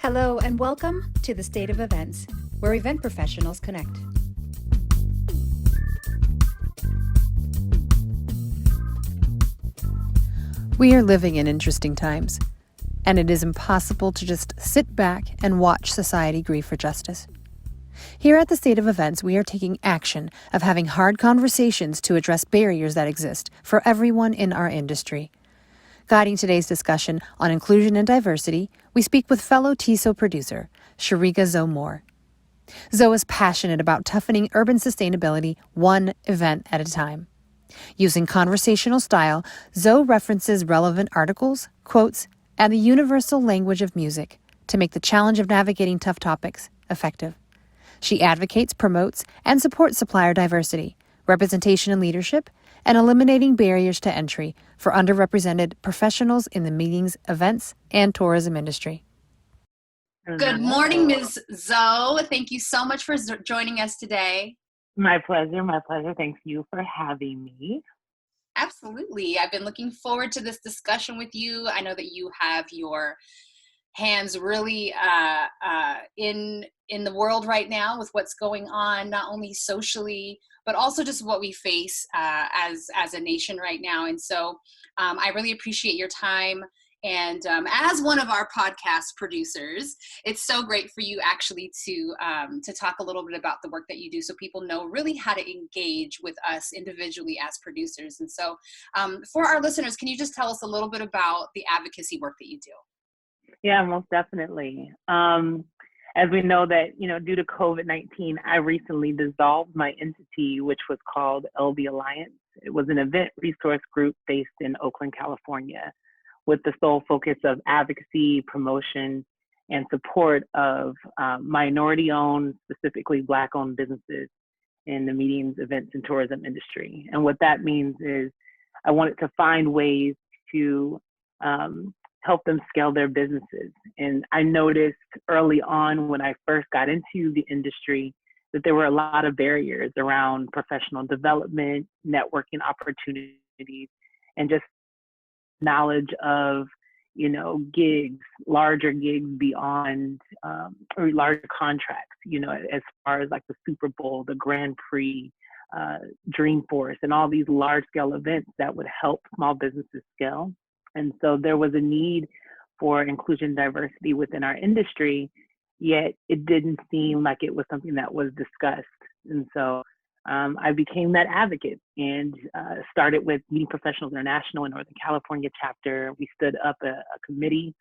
Hello and welcome to the State of Events, where event professionals connect. We are living in interesting times, and it is impossible to just sit back and watch society grieve for justice. Here at the State of Events, we are taking action of having hard conversations to address barriers that exist for everyone in our industry. Guiding today's discussion on inclusion and diversity, we speak with fellow TISO producer, Sharika Zoe Moore. Zoe is passionate about toughening urban sustainability one event at a time. Using conversational style, Zoe references relevant articles, quotes, and the universal language of music to make the challenge of navigating tough topics effective. She advocates, promotes, and supports supplier diversity, representation and leadership, and eliminating barriers to entry for underrepresented professionals in the meetings, events, and tourism industry. Good morning, Ms. Zoe. Thank you so much for joining us today. My pleasure. My pleasure. Thank you for having me. Absolutely. I've been looking forward to this discussion with you. I know that you have your hands really in the world right now with what's going on, not only socially, but also just what we face as a nation right now. And so I really appreciate your time. And as one of our podcast producers, it's so great for you actually to talk a little bit about the work that you do so people know really how to engage with us individually as producers. And so for our listeners, can you just tell us a little bit about the advocacy work that you do? Yeah, most definitely. As we know that, due to COVID-19, I recently dissolved my entity, which was called LB Alliance. It was an event resource group based in Oakland, California, with the sole focus of advocacy, promotion, and support of minority-owned, specifically Black-owned businesses in the meetings, events, and tourism industry. And what that means is I wanted to find ways to help them scale their businesses. And I noticed early on when I first got into the industry that there were a lot of barriers around professional development, networking opportunities, and just knowledge of, gigs, larger gigs beyond, or larger contracts, as far as like the Super Bowl, the Grand Prix, Dreamforce, and all these large scale events that would help small businesses scale. And so there was a need for inclusion and diversity within our industry, yet it didn't seem like it was something that was discussed. And so I became that advocate and started with Meeting Professionals International in Northern California chapter. We stood up a committee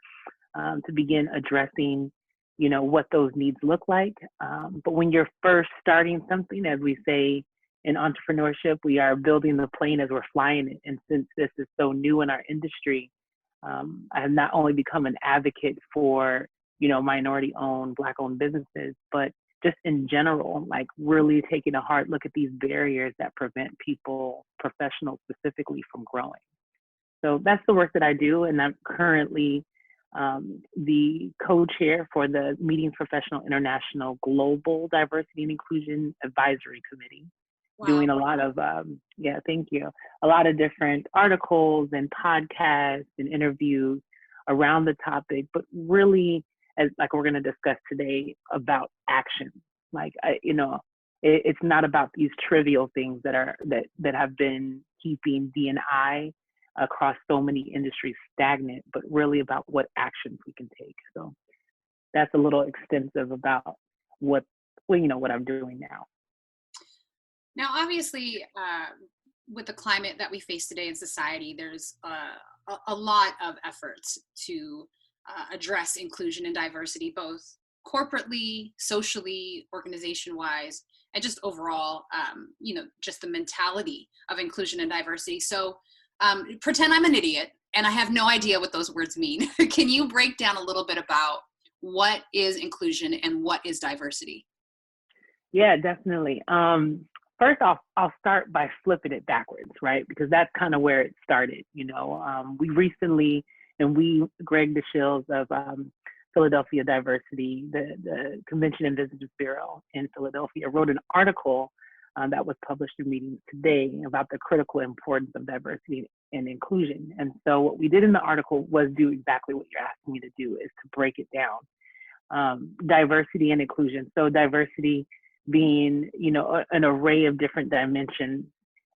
to begin addressing, what those needs look like. But when you're first starting something, as we say in entrepreneurship, we are building the plane as we're flying it. And since this is so new in our industry, I have not only become an advocate for, minority-owned, Black-owned businesses, but just in general, like really taking a hard look at these barriers that prevent people, professionals specifically, from growing. So that's the work that I do. And I'm currently the co-chair for the Meetings Professional International Global Diversity and Inclusion Advisory Committee. Wow. Doing a lot of, thank you, a lot of different articles and podcasts and interviews around the topic, but really, as like we're going to discuss today, about action. Like, it's not about these trivial things that have been keeping D&I across so many industries stagnant, but really about what actions we can take. So that's a little extensive about what I'm doing now. Now, obviously, with the climate that we face today in society, there's a lot of efforts to address inclusion and diversity, both corporately, socially, organization-wise, and just overall, just the mentality of inclusion and diversity. So pretend I'm an idiot and I have no idea what those words mean. Can you break down a little bit about what is inclusion and what is diversity? Yeah, definitely. First off, I'll start by flipping it backwards, right? Because that's kind of where it started. We recently, Greg DeShields of Philadelphia Diversity, the Convention and Visitors Bureau in Philadelphia, wrote an article that was published in Meetings Today about the critical importance of diversity and inclusion. And so what we did in the article was do exactly what you're asking me to do, is to break it down. diversity and inclusion. So diversity being, an array of different dimensions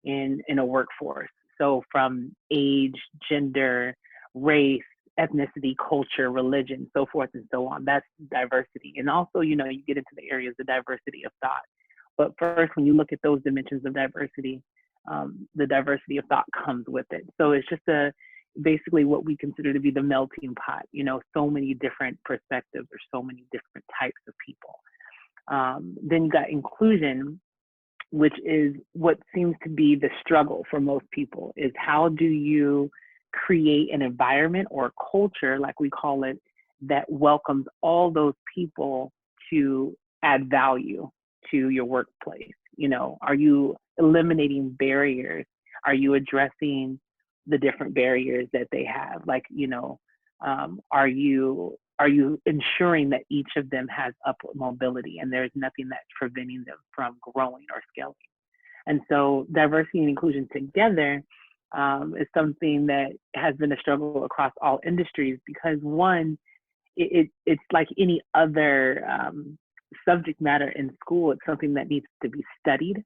in a workforce. So from age, gender, race, ethnicity, culture, religion, so forth and so on. That's diversity. And also, you get into the areas of diversity of thought. But first, when you look at those dimensions of diversity, the diversity of thought comes with it. So it's just basically what we consider to be the melting pot, so many different perspectives or so many different types of people. Then you got inclusion, which is what seems to be the struggle for most people, is how do you create an environment or a culture, like we call it, that welcomes all those people to add value to your workplace. Are you eliminating barriers? Are you addressing the different barriers that they have? Like, are you ensuring that each of them has upward mobility and there's nothing that's preventing them from growing or scaling? And so diversity and inclusion together is something that has been a struggle across all industries, because one, it's like any other subject matter in school. It's something that needs to be studied.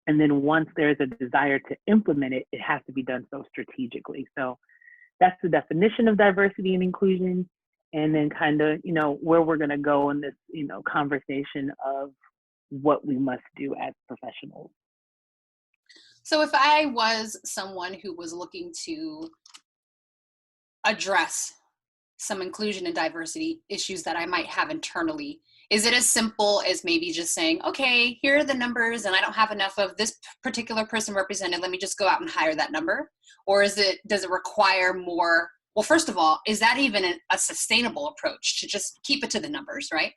And then once there's a desire to implement it, it has to be done so strategically. So that's the definition of diversity and inclusion. And then kind of, where we're going to go in this, conversation of what we must do as professionals. So if I was someone who was looking to address some inclusion and diversity issues that I might have internally, is it as simple as maybe just saying, okay, here are the numbers and I don't have enough of this particular person represented, let me just go out and hire that number? Or does it require more? Well, first of all, is that even a sustainable approach to just keep it to the numbers, right?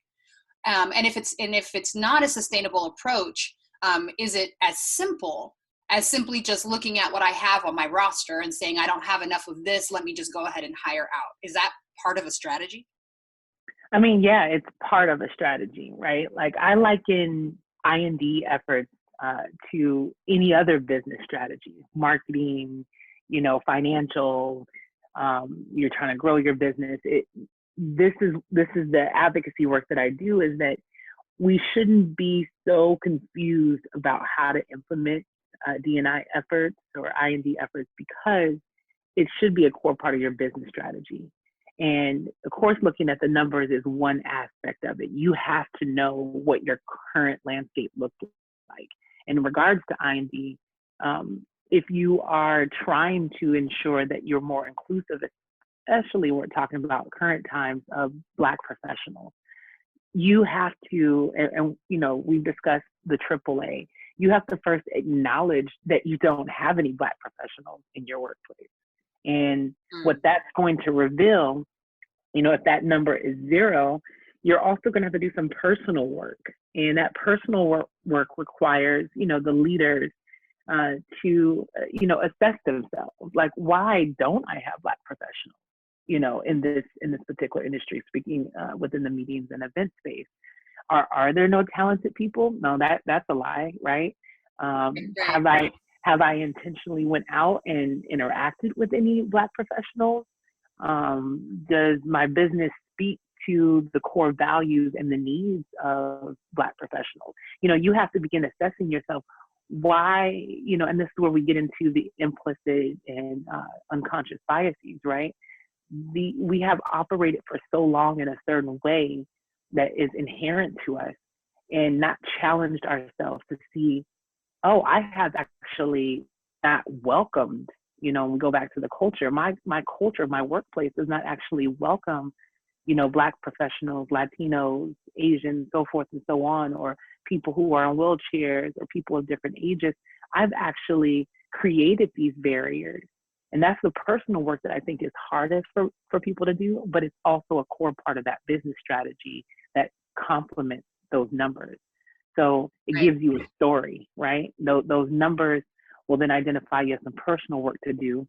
And if it's not a sustainable approach, is it as simple as simply just looking at what I have on my roster and saying, I don't have enough of this, let me just go ahead and hire out? Is that part of a strategy? I mean, yeah, it's part of a strategy, right? Like I liken I&D efforts to any other business strategy, marketing, financial. You're trying to grow your business. This is the advocacy work that I do, is that we shouldn't be so confused about how to implement D&I efforts or I&D efforts, because it should be a core part of your business strategy. And of course, looking at the numbers is one aspect of it. You have to know what your current landscape looks like. In regards to I&D, if you are trying to ensure that you're more inclusive, especially we're talking about current times of Black professionals, you have to, and we've discussed the AAA, you have to first acknowledge that you don't have any Black professionals in your workplace. And what that's going to reveal, if that number is 0, you're also going to have to do some personal work. And that personal work requires, the leaders to, assess themselves. Like, why don't I have Black professionals, in this particular industry, speaking within the meetings and event space? Are there no talented people? No, that's a lie, right? Have I intentionally went out and interacted with any Black professionals? Does my business speak to the core values and the needs of Black professionals? You have to begin assessing yourself. Why, and this is where we get into the implicit and unconscious biases, right? We have operated for so long in a certain way that is inherent to us, and not challenged ourselves to see, oh, I have actually not welcomed, when we go back to the culture, my culture, my workplace does not actually welcome, Black professionals, Latinos, Asians, so forth and so on, or people who are on wheelchairs or people of different ages. I've actually created these barriers. And that's the personal work that I think is hardest for people to do, but it's also a core part of that business strategy that complements those numbers. So it gives you a story, right? Those numbers will then identify you as some personal work to do.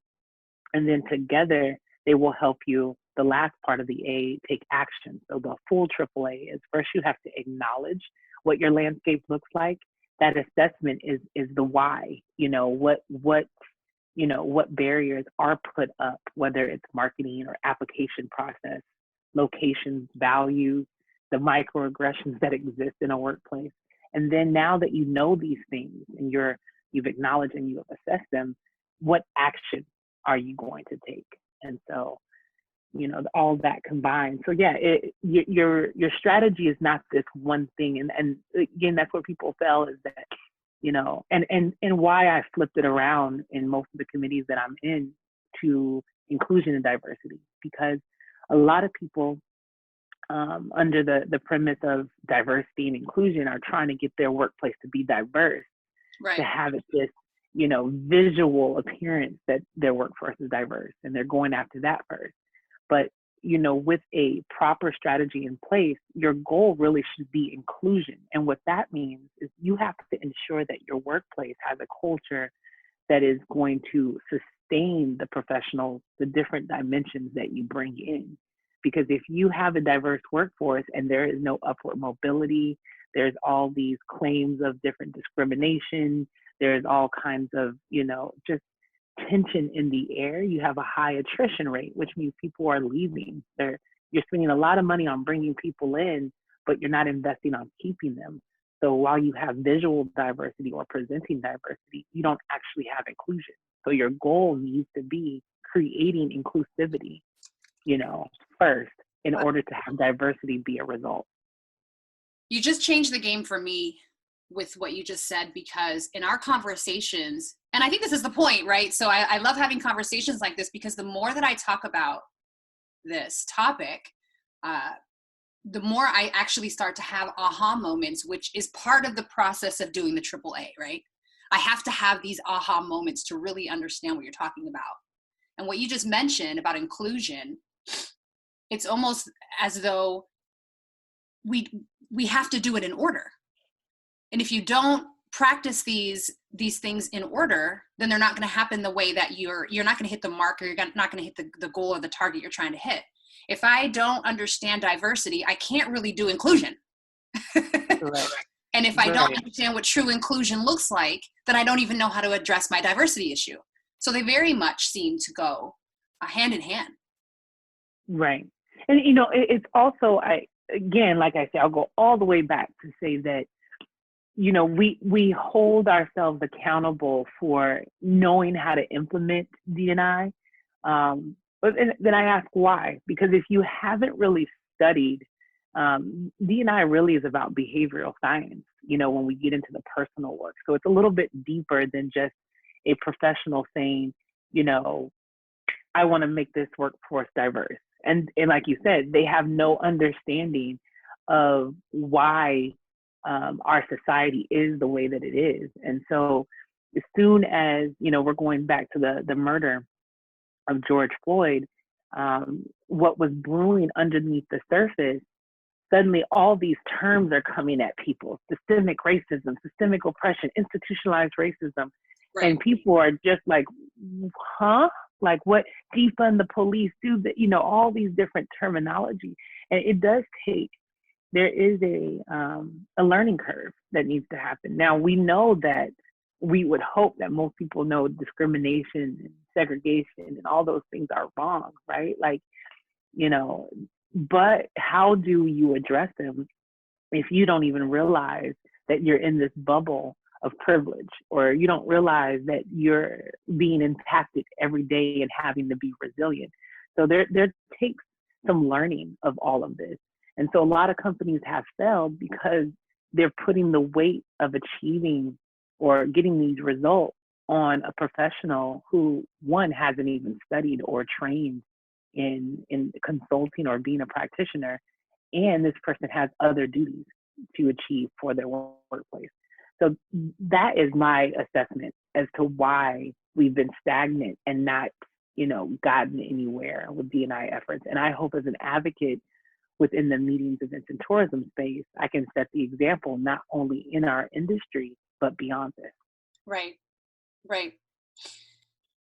And then together, they will help you, the last part of the A, take action. So the full AAA is, first you have to acknowledge what your landscape looks like. That assessment is the why, what barriers are put up, whether it's marketing or application process, locations, values, the microaggressions that exist in a workplace. And then now that you know these things and you've acknowledged and you've assessed them, what action are you going to take? And so, all that combined. So yeah, your strategy is not this one thing. And again, that's where people fail, is that, and why I flipped it around in most of the committees that I'm in to inclusion and diversity, because a lot of people under the premise of diversity and inclusion are trying to get their workplace to be diverse, Right. to have it this, visual appearance that their workforce is diverse, and they're going after that first. But, with a proper strategy in place, your goal really should be inclusion. And what that means is you have to ensure that your workplace has a culture that is going to sustain the professionals, the different dimensions that you bring in. Because if you have a diverse workforce and there is no upward mobility, there's all these claims of different discrimination, there's all kinds of, just tension in the air, you have a high attrition rate, which means people are leaving. You're spending a lot of money on bringing people in, but you're not investing on keeping them. So while you have visual diversity or presenting diversity, you don't actually have inclusion. So your goal needs to be creating inclusivity, first, in order to have diversity be a result. You just changed the game for me with what you just said, because in our conversations, and I think this is the point, right? So I love having conversations like this, because the more that I talk about this topic, the more I actually start to have aha moments, which is part of the process of doing the AAA, right? I have to have these aha moments to really understand what you're talking about. And what you just mentioned about inclusion, it's almost as though we have to do it in order. And if you don't practice these things in order, then they're not going to happen the way that you're not going to hit the mark, or you're not going to hit the goal or the target you're trying to hit. If I don't understand diversity, I can't really do inclusion. Right. And if I don't understand what true inclusion looks like, then I don't even know how to address my diversity issue. So they very much seem to go hand in hand. Right. And, it's also, again, like I said, I'll go all the way back to say that, we hold ourselves accountable for knowing how to implement D&I. But then I ask why? Because if you haven't really studied, D&I really is about behavioral science, when we get into the personal work. So it's a little bit deeper than just a professional saying, I want to make this workforce diverse. And like you said, they have no understanding of why our society is the way that it is. And so as soon as, we're going back to the murder of George Floyd, what was brewing underneath the surface, suddenly all these terms are coming at people: systemic racism, systemic oppression, institutionalized racism. Right. And people are just like, huh? Like, what? Defund the police, do the, all these different terminology. And it does take, there is a learning curve that needs to happen. Now, we know that, we would hope that most people know discrimination and segregation and all those things are wrong, right? Like, but how do you address them if you don't even realize that you're in this bubble of privilege, or you don't realize that you're being impacted every day and having to be resilient? So there takes some learning of all of this. And so a lot of companies have failed because they're putting the weight of achieving or getting these results on a professional who, one, hasn't even studied or trained in consulting or being a practitioner, and this person has other duties to achieve for their workplace. So that is my assessment as to why we've been stagnant and not, gotten anywhere with D&I efforts. And I hope, as an advocate within the meetings, events, and tourism space, I can set the example not only in our industry, but beyond this. Right.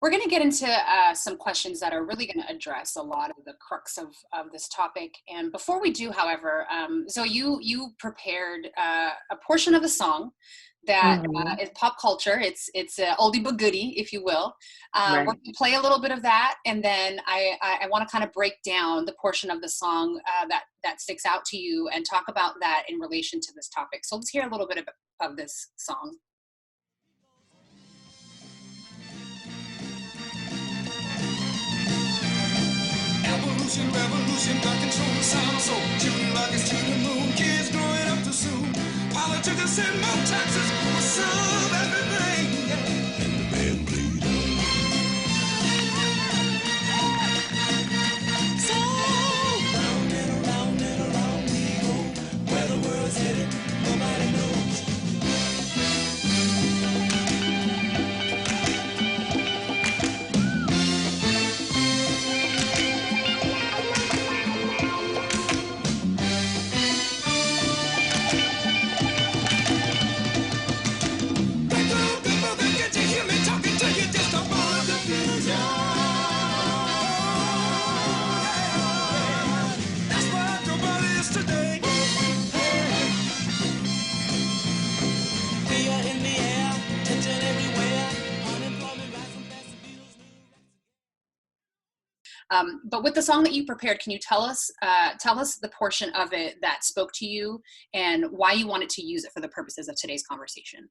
We're going to get into some questions that are really going to address a lot of the crux of this topic. And before we do, however, so you prepared a portion of a song that Mm-hmm. is pop culture. It's a oldie but goodie, if you will. We're Right. going to play a little bit of that, and then I want to kind of break down the portion of the song that sticks out to you and talk about that in relation to this topic. So let's hear a little bit of this song. Evolution, revolution, got control the sound. So shooting rockets to the moon, kids growing up too soon. Politicians send more taxes, we'll solve everything. Yeah. And the band played on. So round and around we go. Where the world's headed, nobody knows. But with the song that you prepared, can you tell us the portion of it that spoke to you and why you wanted to use it for the purposes of today's conversation?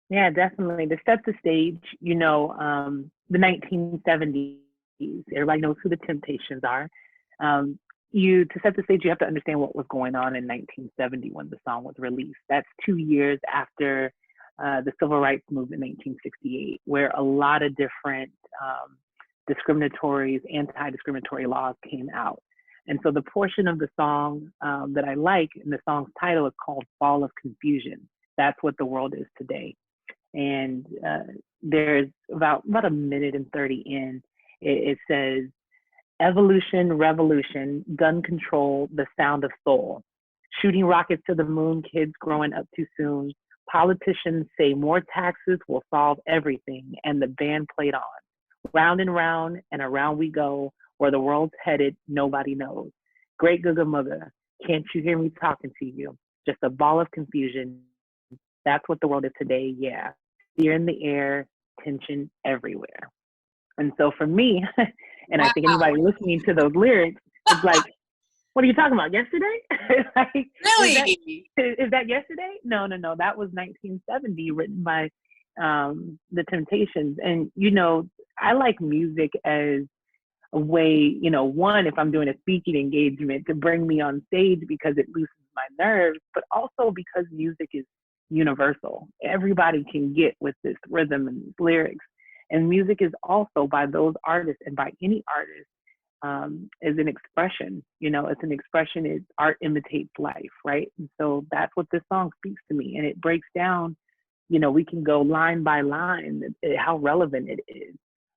Yeah, definitely. To set the stage, the 1970s, everybody knows who the Temptations are. To set the stage, you have to understand what was going on in 1970 when the song was released. That's 2 years after the Civil Rights Movement in 1968, where a lot of different anti-discriminatory laws came out. And so the portion of the song that I like, and the song's title is called Fall of Confusion. That's what the world is today. And there's about a minute and 30 in, it says, evolution, revolution, gun control, the sound of soul. Shooting rockets to the moon, kids growing up too soon. Politicians say more taxes will solve everything, and the band played on. Round and around we go, where the world's headed, nobody knows. Great Googa Mugga, can't you hear me talking to you? Just a ball of confusion. That's what the world is today, yeah. Fear in the air, tension everywhere. And so for me, and Wow. I think anybody listening to those lyrics, it's like, what are you talking about, yesterday? Like, Really? is that yesterday? No. That was 1970, written by the Temptations. And, I like music as a way, one, if I'm doing a speaking engagement, to bring me on stage because it loosens my nerves, but also because music is universal. Everybody can get with this rhythm and these lyrics. And music is also, by those artists and by any artist, is an expression. It's an expression. Art imitates life, right? And so that's what this song speaks to me. And it breaks down, we can go line by line how relevant it is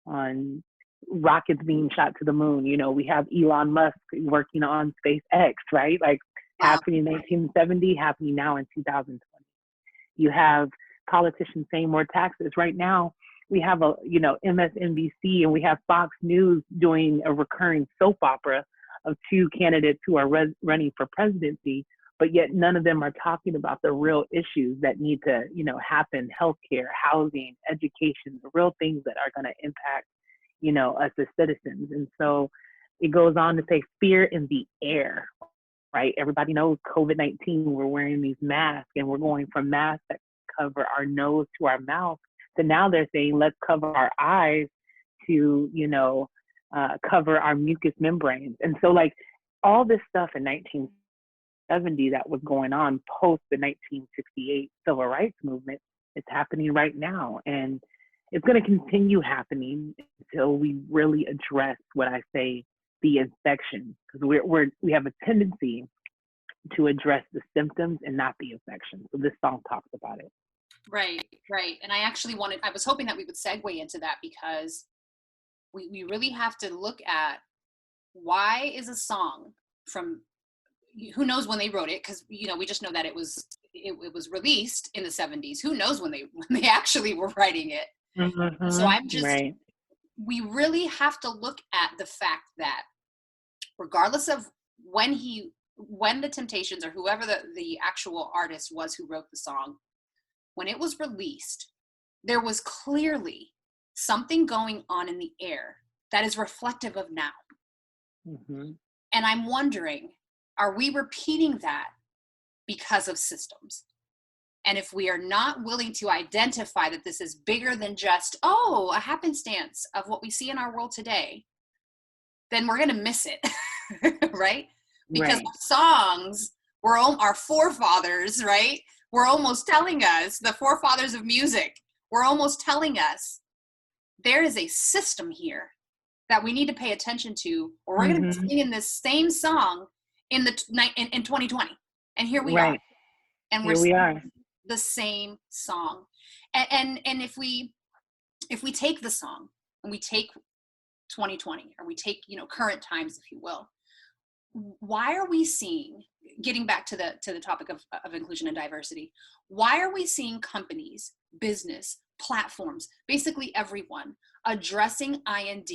on rockets being shot to the moon. We have Elon Musk working on SpaceX, right? Like, Wow. happening in 1970, happening now in 2020. You have politicians saying more taxes. Right now, we have MSNBC and we have Fox News doing a recurring soap opera of two candidates who are running for presidency, but yet none of them are talking about the real issues that need to, happen: healthcare, housing, education, the real things that are going to impact, us as citizens. And so it goes on to say fear in the air, right? Everybody knows COVID-19, we're wearing these masks, and we're going from masks that cover our nose to our mouth to now they're saying, let's cover our eyes to, cover our mucous membranes. And so, like, all this stuff in 1970 that was going on post the 1968 Civil Rights Movement is happening right now. And it's going to continue happening until we really address what I say, the infection, because we have a tendency to address the symptoms and not the infection. So this song talks about it. Right. And I was hoping that we would segue into that, because we really have to look at, why is a song from, who knows when they wrote it, because we just know that it was released in the 70s. Who knows when they actually were writing it. Mm-hmm. So I'm just, right. We really have to look at the fact that regardless of when the Temptations, or whoever the actual artist was who wrote the song, when it was released, there was clearly something going on in the air that is reflective of now. Mm-hmm. And I'm wondering, are we repeating that because of systems? And if we are not willing to identify that this is bigger than just, oh, a happenstance of what we see in our world today, then we're going to miss it, right? Because Right. songs were our forefathers, right? Were almost telling us, the forefathers of music were almost telling us there is a system here that we need to pay attention to, or we're going to be Mm-hmm. singing this same song in 2020. And here we are. Right. And Here we're we are. the same song. And if we take the song and we take 2020, or we take, current times, if you will, why are we seeing, getting back to the topic of inclusion and diversity, why are we seeing companies, business, platforms, basically everyone addressing IND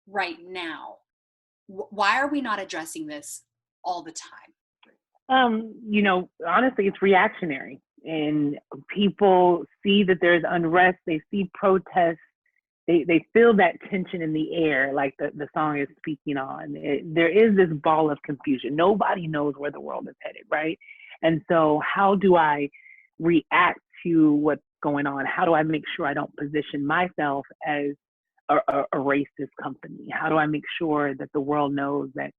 right now? Why are we not addressing this all the time? Honestly, it's reactionary, and people see that there's unrest, they see protests, they feel that tension in the air, like the song is speaking on. There is this ball of confusion. Nobody knows where the world is headed, right? And so how do I react to what's going on? How do I make sure I don't position myself as a racist company? How do I make sure that the world knows that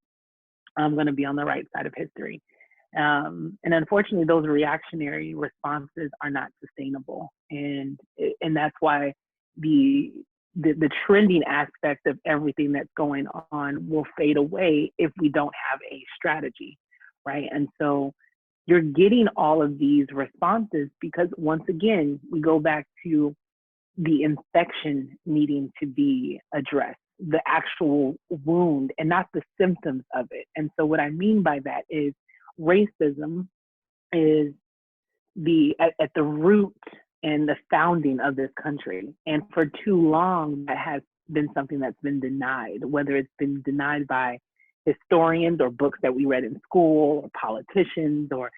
I'm going to be on the right side of history? And unfortunately, those reactionary responses are not sustainable, and that's why the trending aspect of everything that's going on will fade away if we don't have a strategy, right? And so you're getting all of these responses because, once again, we go back to the infection needing to be addressed, the actual wound, and not the symptoms of it. And so what I mean by that is racism is at the root and the founding of this country. And for too long, that has been something that's been denied, whether it's been denied by historians or books that we read in school, or politicians, or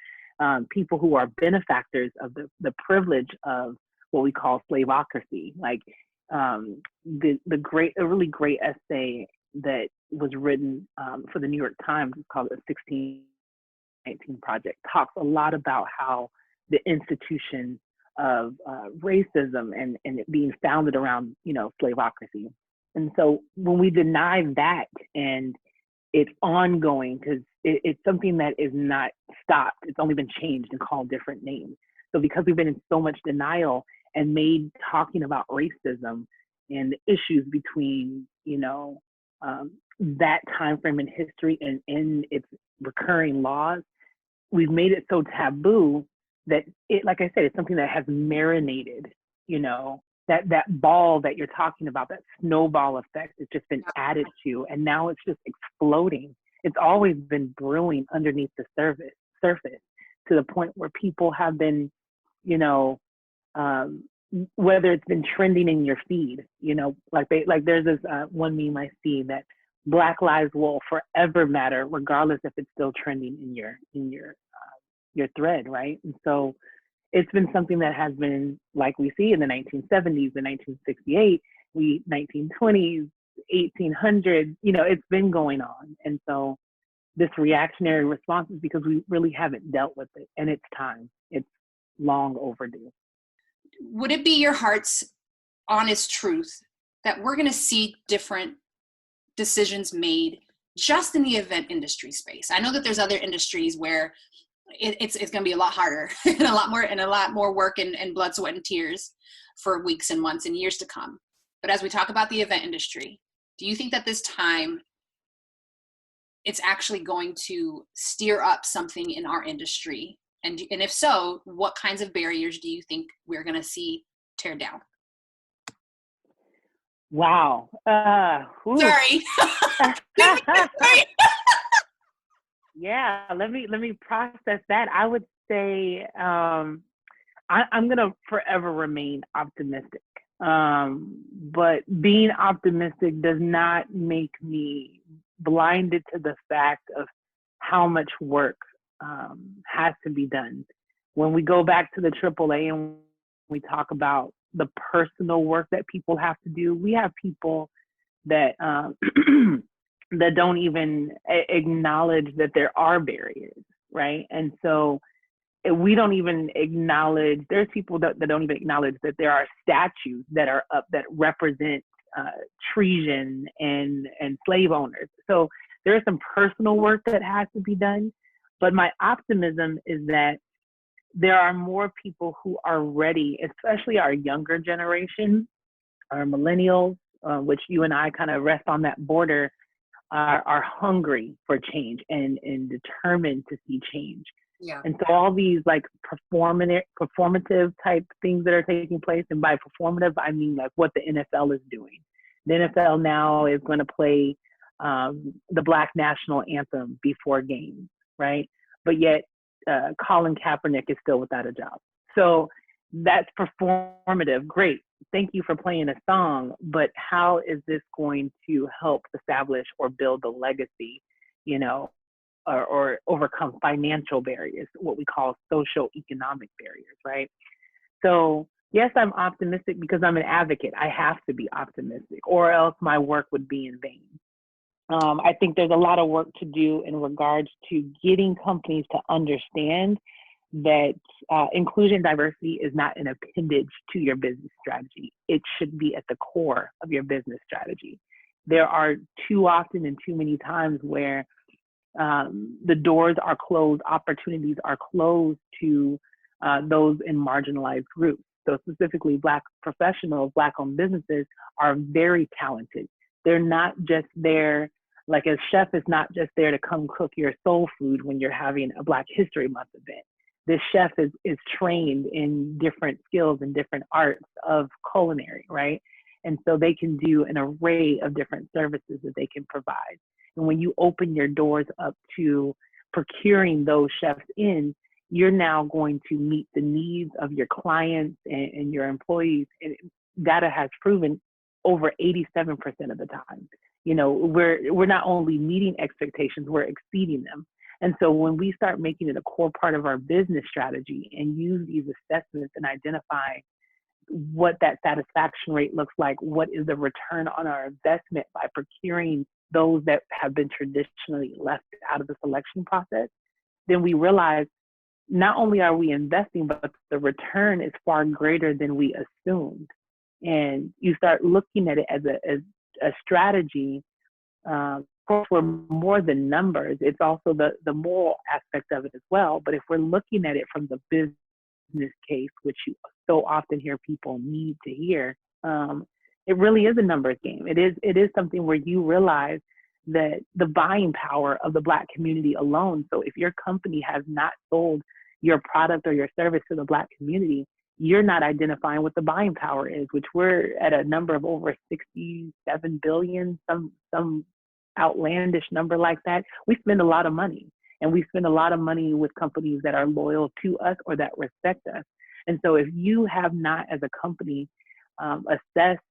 people who are benefactors of the privilege of what we call slaveocracy. Like a really great essay that was written for the New York Times, it's called the 1619 Project, talks a lot about how the institution of racism and it being founded around, slaveocracy. And so when we deny that, and it's ongoing, because it's something that is not stopped, it's only been changed and called different names. So because we've been in so much denial and made talking about racism and the issues between, that time frame in history and in its recurring laws, we've made it so taboo that it, like I said, it's something that has marinated, that ball that you're talking about, that snowball effect has just been added to, and now it's just exploding. It's always been brewing underneath the surface to the point where people have been, whether it's been trending in your feed, like there's this one meme I see that Black lives will forever matter, regardless if it's still trending in your thread, right? And so it's been something that has been, like we see in the 1970s, the 1968, 1920s, 1800s, it's been going on. And so this reactionary response is because we really haven't dealt with it, and it's time. It's long overdue. Would it be your heart's honest truth that we're going to see different decisions made just in the event industry space? I know that there's other industries where it's going to be a lot harder and a lot more work and blood, sweat, and tears for weeks and months and years to come. But as we talk about the event industry, do you think that this time it's actually going to steer up something in our industry? And if so, what kinds of barriers do you think we're going to see tear down? Wow. Sorry. Yeah, let me process that. I would say I'm going to forever remain optimistic. But being optimistic does not make me blinded to the fact of how much work has to be done. when we go back to the AAA and we talk about the personal work that people have to do, we have people that that don't even acknowledge that there are barriers, right? And so we don't even acknowledge, there's people that don't even acknowledge that there are statues that are up that represent treason and slave owners. So there's some personal work that has to be done. But my optimism is that there are more people who are ready, especially our younger generation, our millennials, which you and I kind of rest on that border, are hungry for change and determined to see change. Yeah. And so all these like performative type things that are taking place, and by performative, I mean like what the NFL is doing. The NFL now is going to play the Black national anthem before games, right? But yet Colin Kaepernick is still without a job. So that's performative. Great. Thank you for playing a song, but how is this going to help establish or build a legacy, you know, or overcome financial barriers, what we call socio-economic barriers, right? So yes, I'm optimistic because I'm an advocate. I have to be optimistic or else my work would be in vain. I think there's a lot of work to do in regards to getting companies to understand that inclusion and diversity is not an appendage to your business strategy. It should be at the core of your business strategy. There are too often and too many times where the doors are closed, opportunities are closed to those in marginalized groups. So specifically Black professionals, Black-owned businesses are very talented. They're not just there, like a chef is not just there to come cook your soul food when you're having a Black History Month event. This chef is trained in different skills and different arts of culinary, right? And so they can do an array of different services that they can provide. And when you open your doors up to procuring those chefs in, you're now going to meet the needs of your clients and your employees. And data has proven over 87% of the time, you know, we're not only meeting expectations, we're exceeding them. And so when we start making it a core part of our business strategy and use these assessments and identify what that satisfaction rate looks like, what is the return on our investment by procuring those that have been traditionally left out of the selection process, then we realize not only are we investing, but the return is far greater than we assumed. And you start looking at it as a strategy for more than numbers. It's also the moral aspect of it as well. But if we're looking at it from the business case, which you so often hear people need to hear, it really is a numbers game. It is something where you realize that the buying power of the Black community alone. So if your company has not sold your product or your service to the Black community, you're not identifying what the buying power is, which we're at a number of over 67 billion, some outlandish number like that. We spend a lot of money, and we spend a lot of money with companies that are loyal to us or that respect us. And so if you have not, as a company, assessed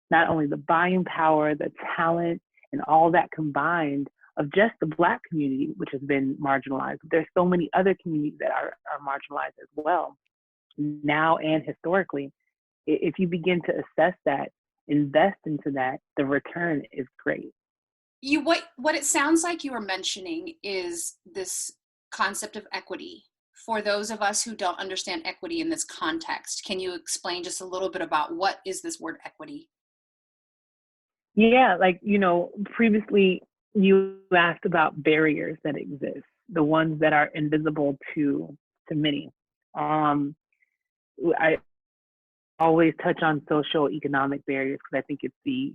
not only the buying power, the talent, and all that combined of just the Black community, which has been marginalized, there's so many other communities that are marginalized as well, now and historically. If you begin to assess that, invest into that, the return is great. What it sounds like you were mentioning is this concept of equity. For those of us who don't understand equity in this context, can you explain just a little bit about what is this word equity? Yeah, like, you know, previously you asked about barriers that exist, the ones that are invisible to many. I always touch on social economic barriers because I think it's the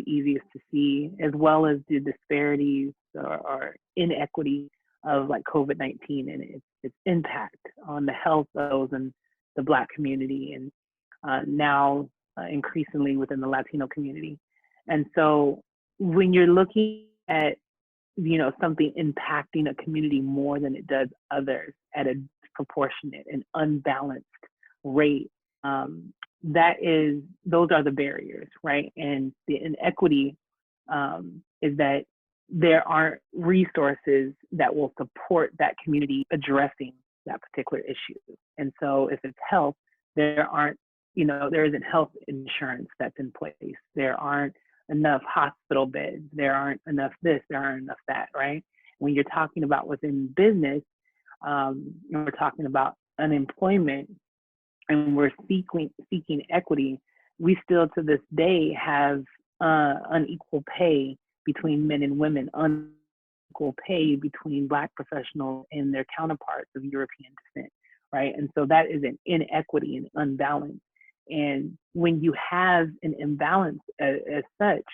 easiest to see, as well as the disparities or inequity of like COVID-19 and its impact on the health of those in the Black community, and now increasingly within the Latino community. And so when you're looking at, you know, something impacting a community more than it does others at a disproportionate and unbalanced rate, those are the barriers, right? And the inequity is that there aren't resources that will support that community addressing that particular issue. And so if it's health, there isn't health insurance that's in place. There aren't enough hospital beds. There aren't enough this, there aren't enough that, right? When you're talking about within business, and we're talking about unemployment, and we're seeking equity, we still to this day have unequal pay between men and women, unequal pay between Black professionals and their counterparts of European descent, right? And so that is an inequity and unbalance. And when you have an imbalance as such,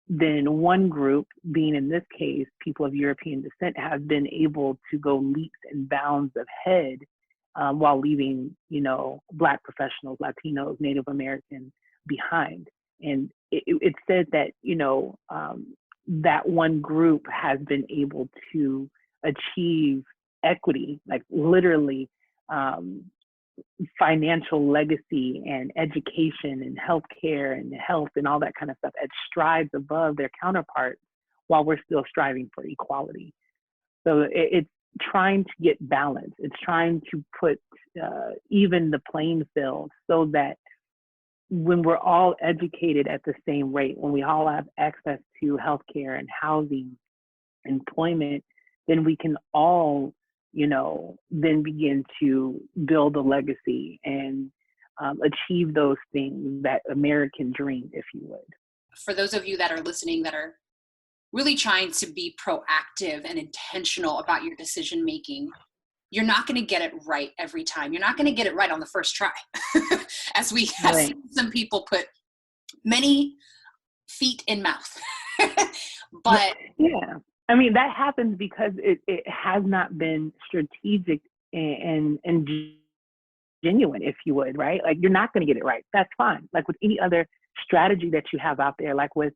then one group, being in this case people of European descent, have been able to go leaps and bounds ahead, while leaving, Black professionals, Latinos, Native Americans behind. And it said that, that one group has been able to achieve equity, like literally financial legacy and education and healthcare and health and all that kind of stuff at strides above their counterparts, while we're still striving for equality. So it's trying to get balance. It's trying to put even the playing field, so that when we're all educated at the same rate, when we all have access to healthcare and housing, employment, then we can all, then begin to build a legacy and achieve those things, that American dream, if you would. For those of you that are listening that are really trying to be proactive and intentional about your decision making, you're not going to get it right every time. You're not going to get it right on the first try. As we have seen some people put many feet in mouth. But yeah, I mean, that happens because it has not been strategic and genuine, if you would, right? Like, you're not going to get it right. That's fine. Like with any other strategy that you have out there, like with,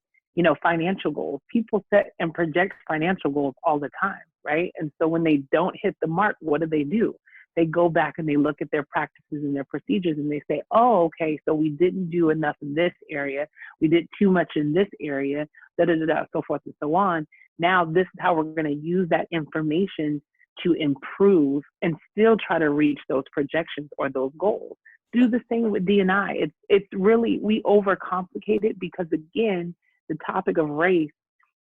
financial goals, people set and project financial goals all the time, right? And so when they don't hit the mark, what do? They go back and they look at their practices and their procedures and they say, oh, okay, so we didn't do enough in this area. We did too much in this area, so forth and so on. Now this is how we're going to use that information to improve and still try to reach those projections or those goals. Do the same with D&I. It's really, we overcomplicate it because, again, the topic of race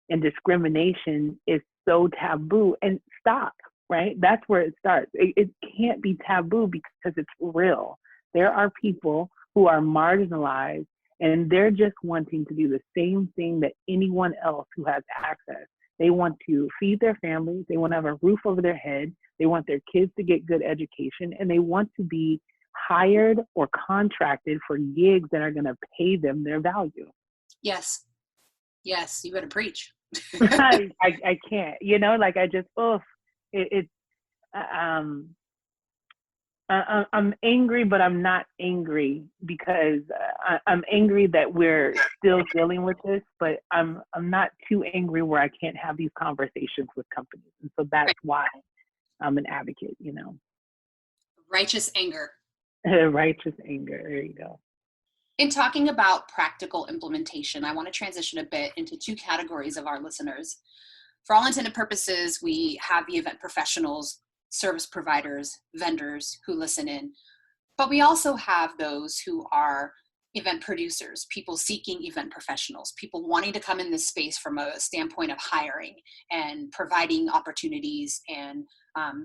and discrimination is so taboo. And stop, right? That's where it starts. It can't be taboo because it's real. There are people who are marginalized and they're just wanting to do the same thing that anyone else who has access. They want to feed their families. They want to have a roof over their head. They want their kids to get good education, and they want to be hired or contracted for gigs that are going to pay them their value. Yes, you better preach. I can't, I just, I'm angry, but I'm not angry because I'm angry that we're still dealing with this, but I'm not too angry where I can't have these conversations with companies. And so that's why I'm an advocate, Righteous anger. Righteous anger. There you go. In talking about practical implementation, I want to transition a bit into two categories of our listeners. For all intended purposes, we have the event professionals, service providers, vendors who listen in, but we also have those who are event producers, people seeking event professionals, people wanting to come in this space from a standpoint of hiring and providing opportunities and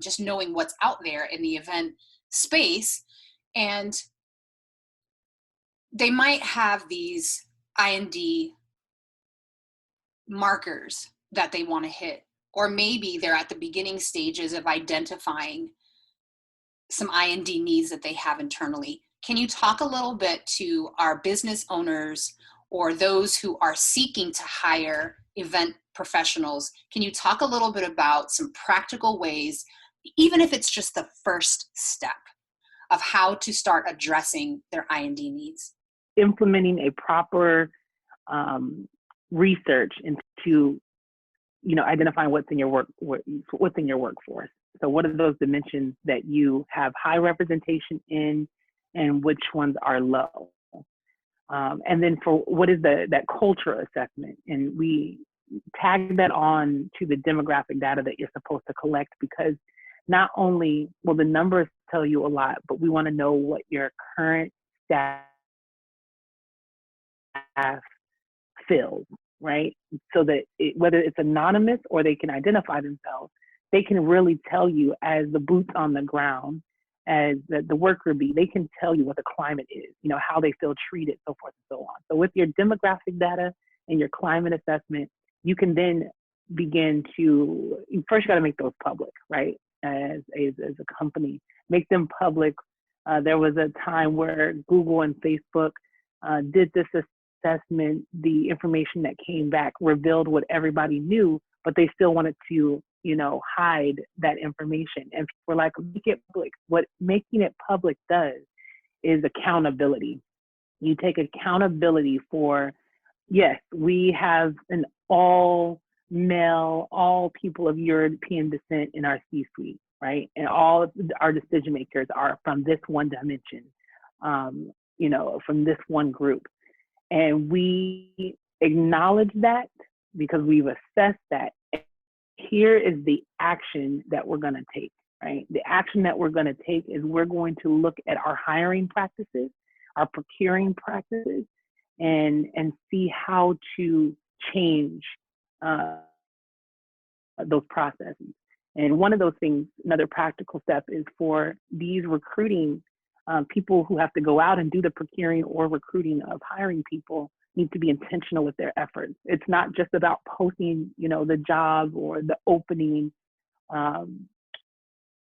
just knowing what's out there in the event space. And they might have these I&D markers that they want to hit, or maybe they're at the beginning stages of identifying some I&D needs that they have internally. Can you talk a little bit to our business owners or those who are seeking to hire event professionals? Can you talk a little bit about some practical ways, even if it's just the first step of how to start addressing their I&D needs? Implementing a proper research into, identifying what's in your workforce. So what are those dimensions that you have high representation in, and which ones are low? And then for what is that culture assessment, and we tag that on to the demographic data that you're supposed to collect, because not only will the numbers tell you a lot, but we want to know what your current staff fills, right? So that whether it's anonymous or they can identify themselves, they can really tell you as the boots on the ground, as the worker bee, they can tell you what the climate is, how they feel treated, so forth and so on. So with your demographic data and your climate assessment, you can then begin to, first you got to make those public, right? As a company, make them public. There was a time where Google and Facebook did this assessment. The information that came back revealed what everybody knew, but they still wanted to, hide that information. And we're like, make it public. What making it public does is accountability. You take accountability for, yes, we have an all male, all people of European descent in our C-suite, right? And all of our decision makers are from this one dimension, from this one group. And we acknowledge that because we've assessed that. Here is the action that we're going to take, right? The action that we're going to take is we're going to look at our hiring practices, our procuring practices, and see how to change those processes. And one of those things, another practical step, is for these recruiting people who have to go out and do the procuring or recruiting of hiring people need to be intentional with their efforts. It's not just about posting, the job or the opening, the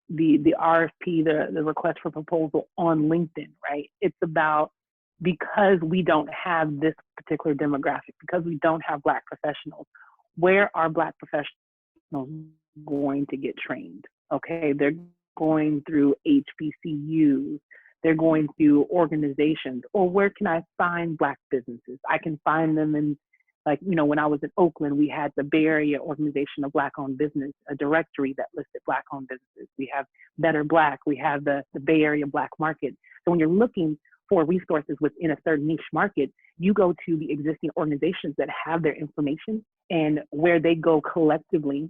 RFP, the request for proposal on LinkedIn, right? It's about, because we don't have this particular demographic, because we don't have Black professionals, where are Black professionals going to get trained? Okay, they're going through HBCUs, they're going through organizations, or where can I find Black businesses? I can find them in, when I was in Oakland, we had the Bay Area Organization of Black-Owned Business, a directory that listed Black-owned businesses. We have Better Black, we have the Bay Area Black Market. So when you're looking for resources within a certain niche market, you go to the existing organizations that have their information and where they go collectively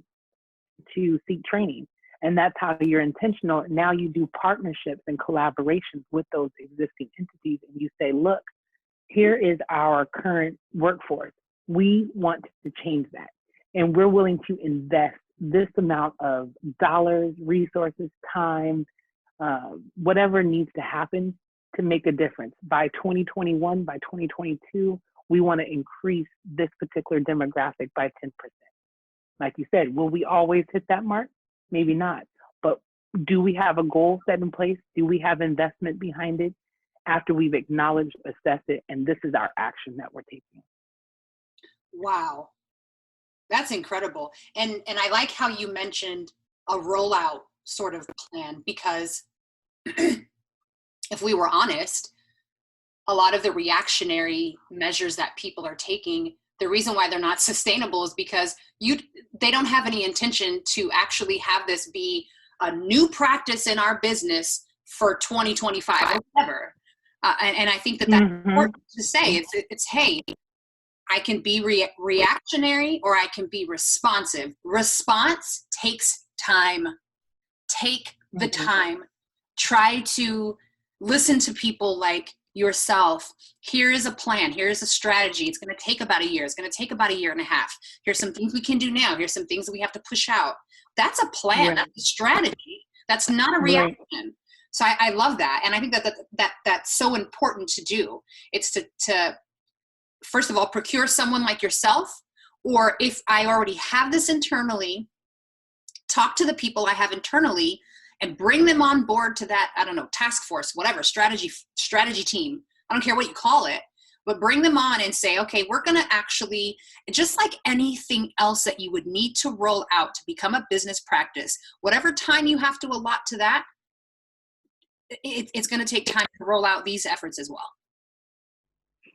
to seek training. And that's how you're intentional. Now you do partnerships and collaborations with those existing entities, and you say, look, here is our current workforce. We want to change that. And we're willing to invest this amount of dollars, resources, time, whatever needs to happen to make a difference. By 2021, by 2022, we want to increase this particular demographic by 10%. Like you said, will we always hit that mark? Maybe not. But do we have a goal set in place? Do we have investment behind it after we've acknowledged, assessed it, and this is our action that we're taking? Wow. That's incredible. And I like how you mentioned a rollout sort of plan, because if we were honest, a lot of the reactionary measures that people are taking, the reason why they're not sustainable is because they don't have any intention to actually have this be a new practice in our business for 2025 or whatever. And I think that's important to say. It's hey, I can be reactionary or I can be responsive. Response takes time. Take the time. Try to listen to people like yourself. Here is a plan. Here's a strategy. It's going to take about a year. It's going to take about a year and a half. Here's some things we can do now. Here's some things that we have to push out. That's a plan. Right. That's a strategy. That's not a reaction. Right. So I love that. And I think that's so important to do. It's to first of all, procure someone like yourself, or if I already have this internally, talk to the people I have internally and bring them on board to that, I don't know, task force, whatever, strategy team. I don't care what you call it, but bring them on and say, okay, we're going to actually, just like anything else that you would need to roll out to become a business practice, whatever time you have to allot to that, it's going to take time to roll out these efforts as well.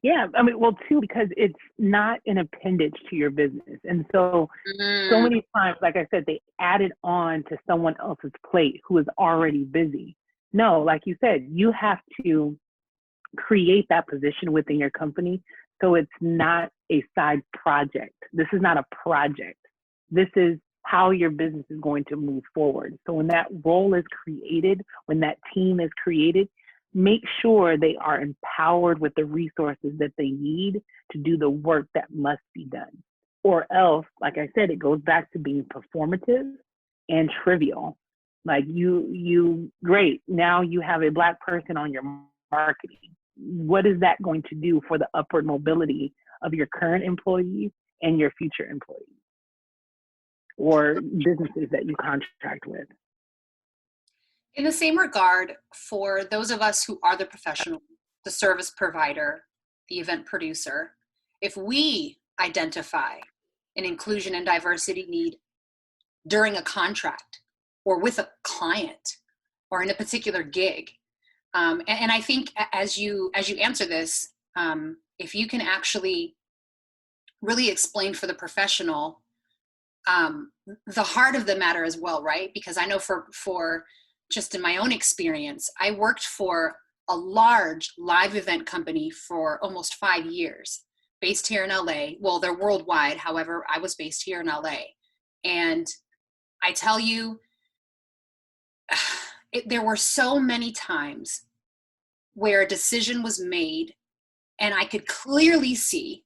Yeah, I mean, well, too, because it's not an appendage to your business. And so many times, like I said, they add it on to someone else's plate who is already busy. No, like you said, you have to create that position within your company so it's not a side project. This is not a project. This is how your business is going to move forward. So when that role is created, when that team is created, make sure they are empowered with the resources that they need to do the work that must be done. Or else, like I said, it goes back to being performative and trivial. Like great, now you have a Black person on your marketing. What is that going to do for the upward mobility of your current employees and your future employees or businesses that you contract with? In the same regard, for those of us who are the professional, the service provider, the event producer, if we identify an inclusion and diversity need during a contract or with a client or in a particular gig, and I think as you answer this, if you can actually really explain for the professional the heart of the matter as well, right? Because I know for just in my own experience, I worked for a large live event company for almost 5 years, based here in LA. Well, they're worldwide. However, I was based here in LA. And I tell you, there were so many times where a decision was made and I could clearly see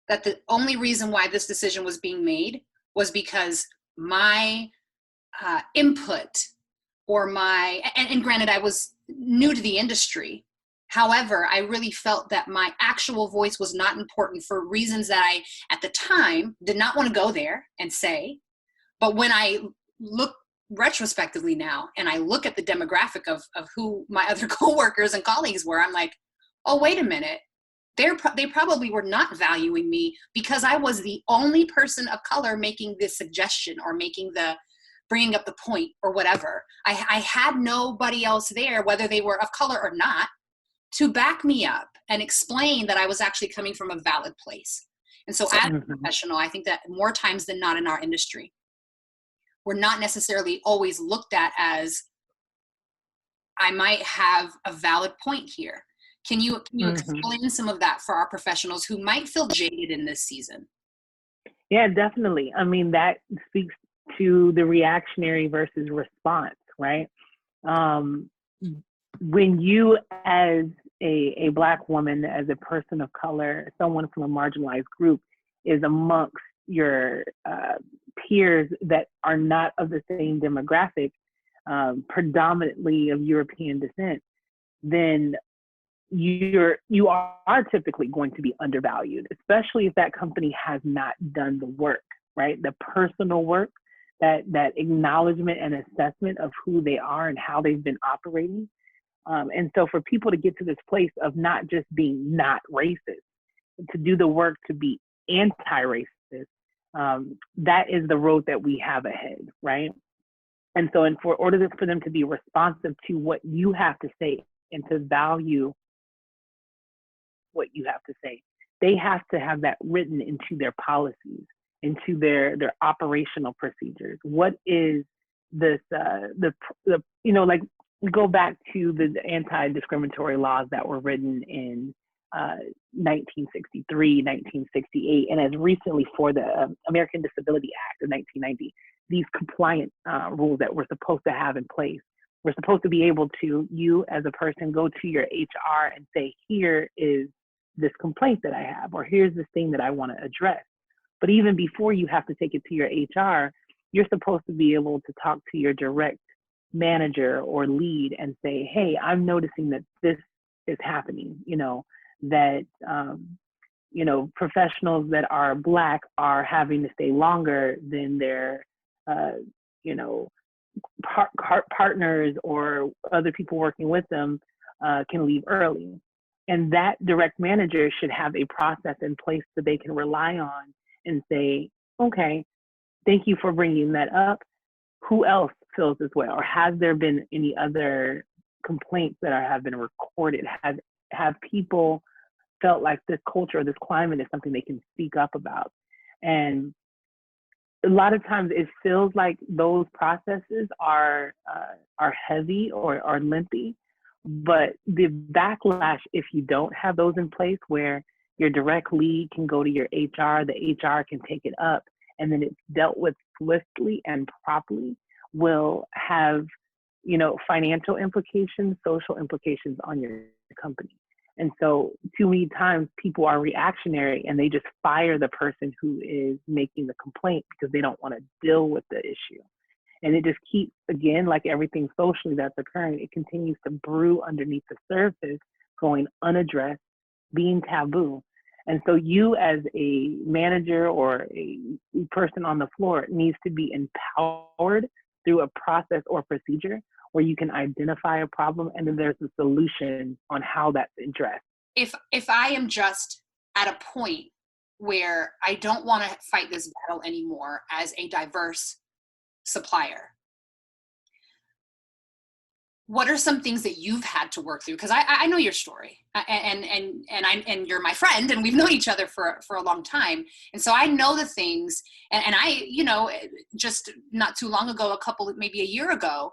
that the only reason why this decision was being made was because my input or and granted, I was new to the industry. However, I really felt that my actual voice was not important for reasons that I, at the time, did not want to go there and say. But when I look retrospectively now, and I look at the demographic of who my other coworkers and colleagues were, I'm like, oh, wait a minute. They probably were not valuing me because I was the only person of color making this suggestion or bringing up the point or whatever. I had nobody else there, whether they were of color or not, to back me up and explain that I was actually coming from a valid place. And so as a professional, I think that more times than not in our industry, we're not necessarily always looked at as, I might have a valid point here. Can you explain some of that for our professionals who might feel jaded in this season? Yeah, definitely. I mean, that speaks to the reactionary versus response, right? When you, as a Black woman, as a person of color, someone from a marginalized group, is amongst your peers that are not of the same demographic, predominantly of European descent, then you are typically going to be undervalued, especially if that company has not done the work, right? The personal work, that acknowledgement and assessment of who they are and how they've been operating. And so for people to get to this place of not just being not racist, to do the work to be anti-racist, that is the road that we have ahead, right? And so for order for them to be responsive to what you have to say and to value what you have to say, they have to have that written into their policies, into their operational procedures. What is this, like, we go back to the anti-discriminatory laws that were written in 1963, 1968, and as recently for the American Disability Act of 1990, these compliance rules that we're supposed to have in place. We're supposed to be able to, you as a person, go to your HR and say, here is this complaint that I have, or here's this thing that I want to address. But even before you have to take it to your HR, you're supposed to be able to talk to your direct manager or lead and say, hey, I'm noticing that this is happening, that, professionals that are Black are having to stay longer than their, partners or other people working with them can leave early. And that direct manager should have a process in place so they can rely on and say, okay, thank you for bringing that up. Who else feels this way? Or has there been any other complaints that have been recorded? Have people felt like this culture or this climate is something they can speak up about? And a lot of times it feels like those processes are heavy or are lengthy, but the backlash, if you don't have those in place where your direct lead can go to your HR, the HR can take it up and then it's dealt with swiftly and properly, will have, financial implications, social implications on your company. And so too many times people are reactionary and they just fire the person who is making the complaint because they don't want to deal with the issue. And it just keeps, again, like everything socially that's occurring, it continues to brew underneath the surface, going unaddressed, being taboo. And so you as a manager or a person on the floor needs to be empowered through a process or procedure where you can identify a problem and then there's a solution on how that's addressed. If I am just at a point where I don't want to fight this battle anymore as a diverse supplier, what are some things that you've had to work through? Because I know your story, and you're my friend, and we've known each other for a long time, and so I know the things. And I, just not too long ago, maybe a year ago,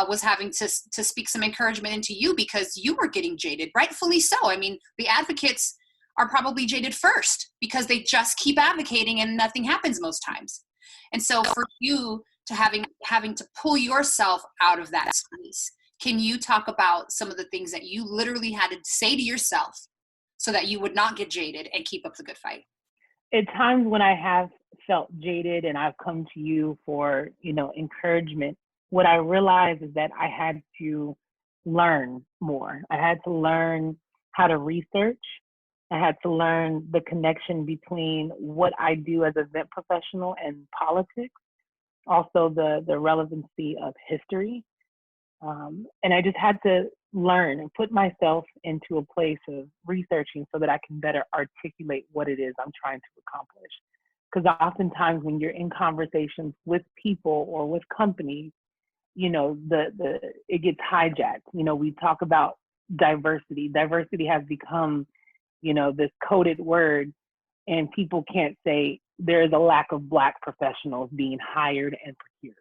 was having to speak some encouragement into you because you were getting jaded, rightfully so. I mean, the advocates are probably jaded first because they just keep advocating and nothing happens most times. And so for you to having to pull yourself out of that space. Can you talk about some of the things that you literally had to say to yourself so that you would not get jaded and keep up the good fight? At times when I have felt jaded and I've come to you for, encouragement, what I realized is that I had to learn more. I had to learn how to research. I had to learn the connection between what I do as an event professional and politics, also the relevancy of history. And I just had to learn and put myself into a place of researching so that I can better articulate what it is I'm trying to accomplish. Because oftentimes when you're in conversations with people or with companies, it gets hijacked. We talk about diversity. Diversity has become, this coded word, and people can't say there is a lack of Black professionals being hired and procured.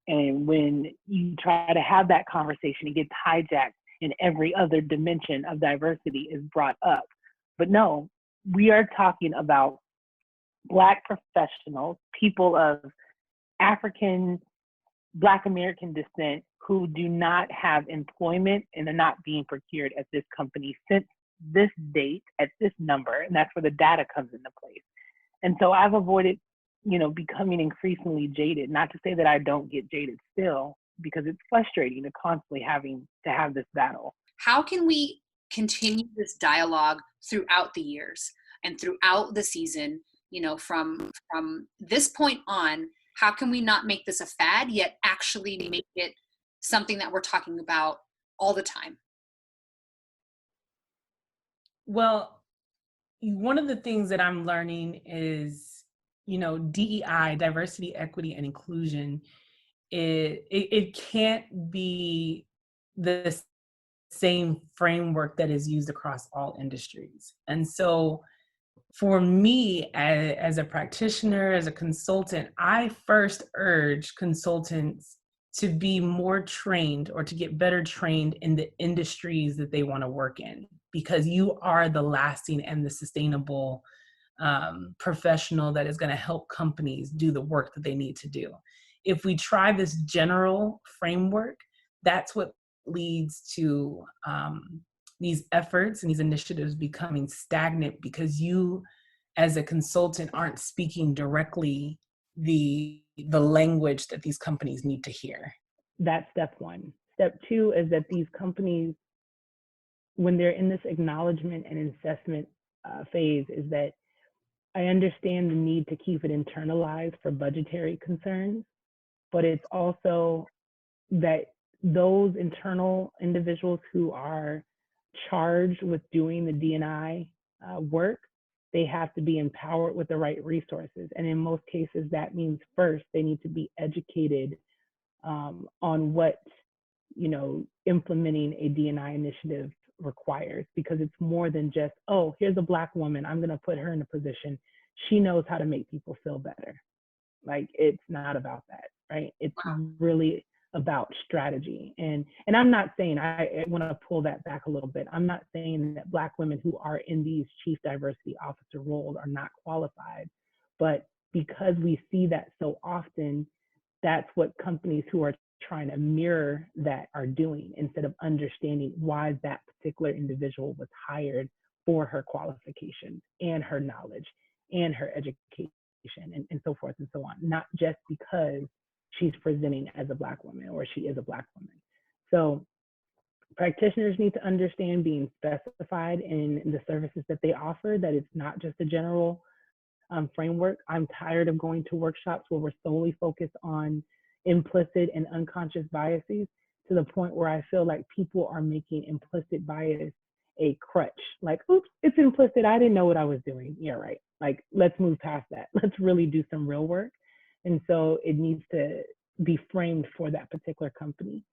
And when you try to have that conversation, it gets hijacked and every other dimension of diversity is brought up. But no, we are talking about Black professionals, people of African, Black American descent who do not have employment and are not being procured at this company since this date at this number. And that's where the data comes into place. And so I've avoided becoming increasingly jaded, not to say that I don't get jaded still, because it's frustrating to constantly having to have this battle. How can we continue this dialogue throughout the years and throughout the season, from this point on? How can we not make this a fad, yet actually make it something that we're talking about all the time? Well, one of the things that I'm learning is, DEI, diversity, equity, and inclusion, it can't be the same framework that is used across all industries. And so for me, as a practitioner, as a consultant, I first urge consultants to be more trained or to get better trained in the industries that they want to work in, because you are the lasting and the sustainable professional that is going to help companies do the work that they need to do. If we try this general framework, that's what leads to these efforts and these initiatives becoming stagnant, because you as a consultant aren't speaking directly the language that these companies need to hear. That's step one. Step two is that these companies, when they're in this acknowledgement and assessment phase, is that I understand the need to keep it internalized for budgetary concerns, but it's also that those internal individuals who are charged with doing the D&I work, they have to be empowered with the right resources. And in most cases, that means first they need to be educated on what, implementing a D&I initiative requires, because it's more than just, oh, here's a Black woman, I'm going to put her in a position. She knows how to make people feel better. Like, it's not about that, right? It's really about strategy. And I'm not saying, I want to pull that back a little bit. I'm not saying that Black women who are in these chief diversity officer roles are not qualified, but because we see that so often, that's what companies who are trying to mirror that are doing, instead of understanding why that particular individual was hired for her qualifications and her knowledge and her education, and so forth and so on, not just because she's presenting as a Black woman or she is a Black woman. So practitioners need to understand, being specified in the services that they offer, that it's not just a general framework. I'm tired of going to workshops where we're solely focused on implicit and unconscious biases, to the point where I feel like people are making implicit bias a crutch. Like, oops, it's implicit. I didn't know what I was doing. Yeah, right. Like, let's move past that. Let's really do some real work. And so it needs to be framed for that particular company.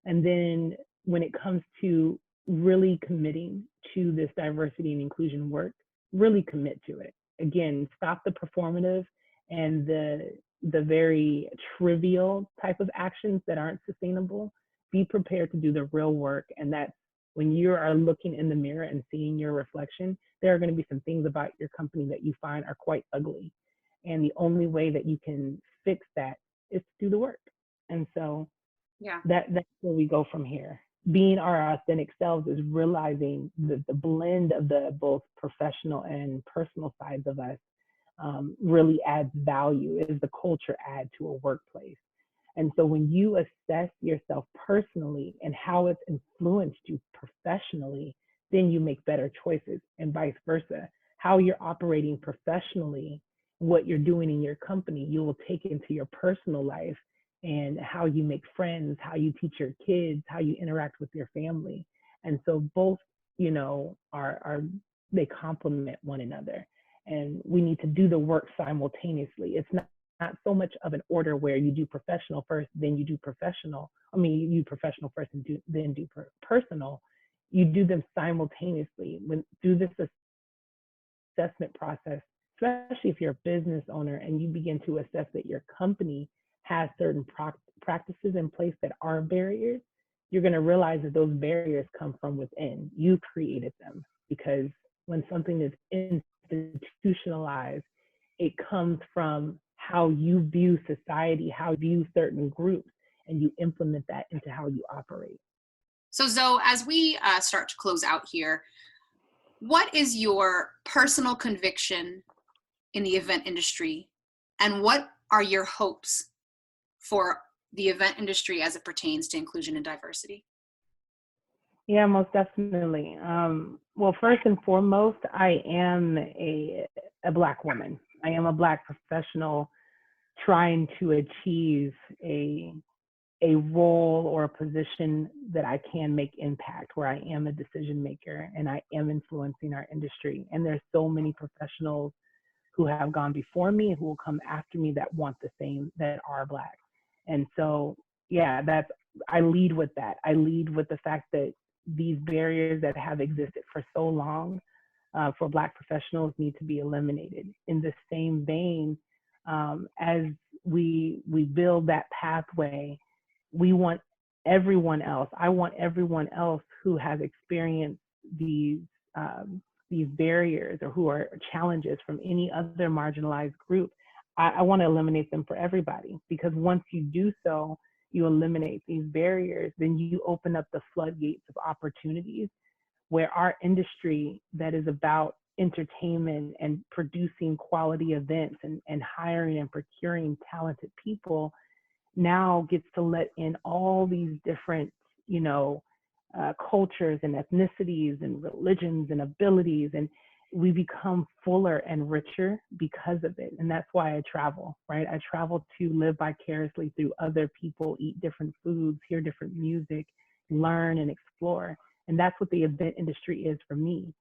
And then when it comes to really committing to this diversity and inclusion work, really commit to it. Again, stop the performative and the very trivial type of actions that aren't sustainable. Be prepared to do the real work. And that's when you are looking in the mirror and seeing your reflection, there are going to be some things about your company that you find are quite ugly. And the only way that you can fix that is to do the work. And so Yeah. that's where we go from here. Being our authentic selves is realizing the blend of the both professional and personal sides of us really adds value, is the culture add to a workplace. And so when you assess yourself personally and how it's influenced you professionally, then you make better choices, and vice versa. How you're operating professionally, what you're doing in your company, you will take into your personal life, and how you make friends, how you teach your kids, how you interact with your family. And so both, you know, are they complement one another, and we need to do the work simultaneously. It's not so much of an order where you do professional first, then you do professional. I mean, you do professional first and then do personal. You do them simultaneously. When through this assessment process, especially if you're a business owner and you begin to assess that your company has certain practices in place that are barriers, you're going to realize that those barriers come from within. You created them, because when something is institutionalized, it comes from how you view society, how you view certain groups, and you implement that into how you operate. So Zoe, as we start to close out here, what is your personal conviction in the event industry, and what are your hopes for the event industry as it pertains to inclusion and diversity? Yeah, most definitely. Well, first and foremost, I am a Black woman. I am a Black professional trying to achieve a role or a position that I can make impact, where I am a decision maker and I am influencing our industry. And there's so many professionals who have gone before me, who will come after me, that want the same, that are Black. And so, yeah, I lead with that. I lead with the fact that these barriers that have existed for so long for Black professionals need to be eliminated. In the same vein, as we build that pathway, we want everyone else. I want everyone else who has experienced these barriers or who are challenges from any other marginalized group. I want to eliminate them for everybody, because once you do so, you eliminate these barriers, then you open up the floodgates of opportunities, where our industry that is about entertainment and producing quality events and hiring and procuring talented people now gets to let in all these different, you know, cultures and ethnicities and religions and abilities, and we become fuller and richer because of it. And that's why I travel, right? I travel to live vicariously through other people, eat different foods, hear different music, learn and explore. And that's what the event industry is for me.